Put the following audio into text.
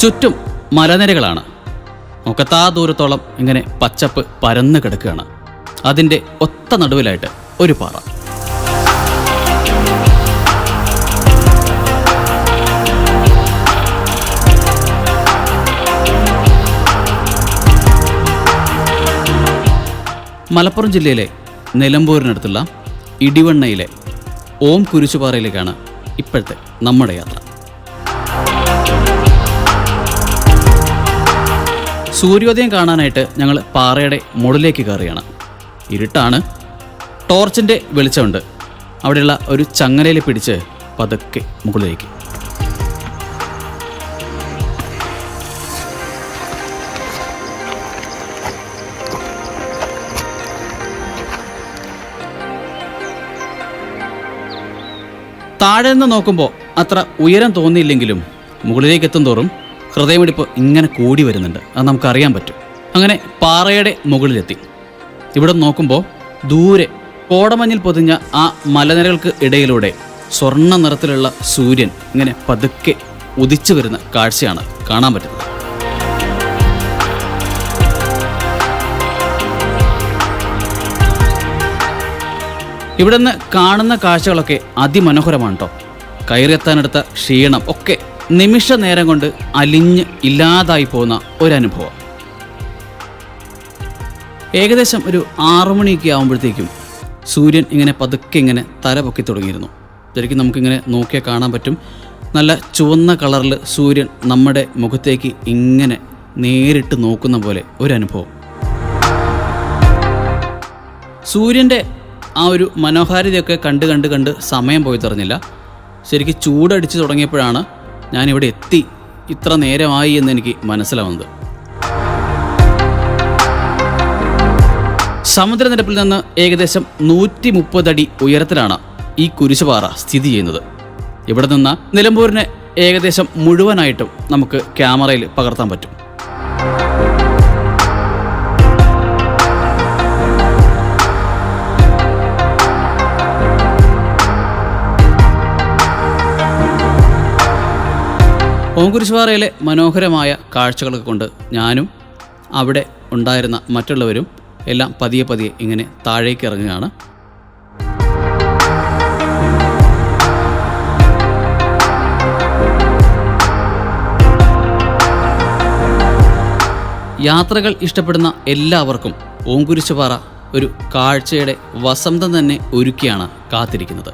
ചുറ്റും മലനിരകളാണ്. മുഖത്താ ദൂരത്തോളം ഇങ്ങനെ പച്ചപ്പ് പരന്നു കിടക്കുകയാണ്. അതിൻ്റെ ഒത്ത നടുവിലായിട്ട് ഒരു പാറ. മലപ്പുറം ജില്ലയിലെ നിലമ്പൂരിനടുത്തുള്ള ഇടിവണ്ണയിലെ ഓം കുരിശുപാറയിലേക്കാണ് ഇപ്പോഴത്തെ നമ്മുടെ യാത്ര. സൂര്യോദയം കാണാനായിട്ട് ഞങ്ങൾ പാറയുടെ മുകളിലേക്ക് കയറുകയാണ്. ഇരുട്ടാണ്, ടോർച്ചിൻ്റെ വെളിച്ചമുണ്ട്. അവിടെയുള്ള ഒരു ചങ്ങലയിൽ പിടിച്ച് പതുക്കെ മുകളിലേക്ക്. താഴെ നിന്ന് നോക്കുമ്പോൾ അത്ര ഉയരം തോന്നിയില്ലെങ്കിലും മുകളിലേക്ക് എത്തും തോറും ഹൃദയമിടിപ്പ് ഇങ്ങനെ കൂടി വരുന്നുണ്ട്. അത് നമുക്കറിയാൻ പറ്റും. അങ്ങനെ പാറയുടെ മുകളിലെത്തി. ഇവിടെ നോക്കുമ്പോൾ ദൂരെ കോടമഞ്ഞിൽ പൊതിഞ്ഞ ആ മലനിരകൾക്ക് ഇടയിലൂടെ സ്വർണ്ണ നിറത്തിലുള്ള സൂര്യൻ ഇങ്ങനെ പതുക്കെ ഉദിച്ചു വരുന്ന കാഴ്ചയാണ് കാണാൻ പറ്റുന്നത്. ഇവിടെ നിന്ന് കാണുന്ന കാഴ്ചകളൊക്കെ അതിമനോഹരമാണ് കേട്ടോ. കയറിയെത്താനെടുത്ത ക്ഷീണം ഒക്കെ നിമിഷ നേരം കൊണ്ട് അലിഞ്ഞ് ഇല്ലാതായി പോകുന്ന ഒരനുഭവം. ഏകദേശം ഒരു 6 മണിയൊക്കെ ആകുമ്പോഴത്തേക്കും സൂര്യൻ ഇങ്ങനെ പതുക്കെ ഇങ്ങനെ തല പൊക്കി തുടങ്ങിയിരുന്നു. ശരിക്കും നമുക്കിങ്ങനെ നോക്കിയാൽ കാണാൻ പറ്റും. നല്ല ചുവന്ന കളറിൽ സൂര്യൻ നമ്മുടെ മുഖത്തേക്ക് ഇങ്ങനെ നേരിട്ട് നോക്കുന്ന പോലെ ഒരനുഭവം. സൂര്യൻ്റെ ആ ഒരു മനോഹാരിതയൊക്കെ കണ്ട് സമയം പോയി തെറിഞ്ഞില്ല. ശരിക്കും ചൂടടിച്ച് തുടങ്ങിയപ്പോഴാണ് ഞാനിവിടെ എത്തി, ഇത്ര നേരമായി എന്ന് എനിക്ക് മനസ്സിലാവുന്നത്. സമുദ്രനിരപ്പിൽ നിന്ന് ഏകദേശം 130 അടി ഉയരത്തിലാണ് ഈ കുരിശുപാറ സ്ഥിതി ചെയ്യുന്നത്. ഇവിടെ നിന്ന് നിലമ്പൂരിനെ ഏകദേശം മുഴുവനായിട്ടും നമുക്ക് ക്യാമറയിൽ പകർത്താൻ പറ്റും. ഓം കുരിശുപാറയിലെ മനോഹരമായ കാഴ്ചകളൊക്കെ കൊണ്ട് ഞാനും അവിടെ ഉണ്ടായിരുന്ന മറ്റുള്ളവരും എല്ലാം പതിയെ ഇങ്ങനെ താഴേക്ക് ഇറങ്ങുകയാണ്. യാത്രകൾ ഇഷ്ടപ്പെടുന്ന എല്ലാവർക്കും ഓം കുരിശുപാറ ഒരു കാഴ്ചയുടെ വസന്തം തന്നെ ഒരുക്കിയാണ് കാത്തിരിക്കുന്നത്.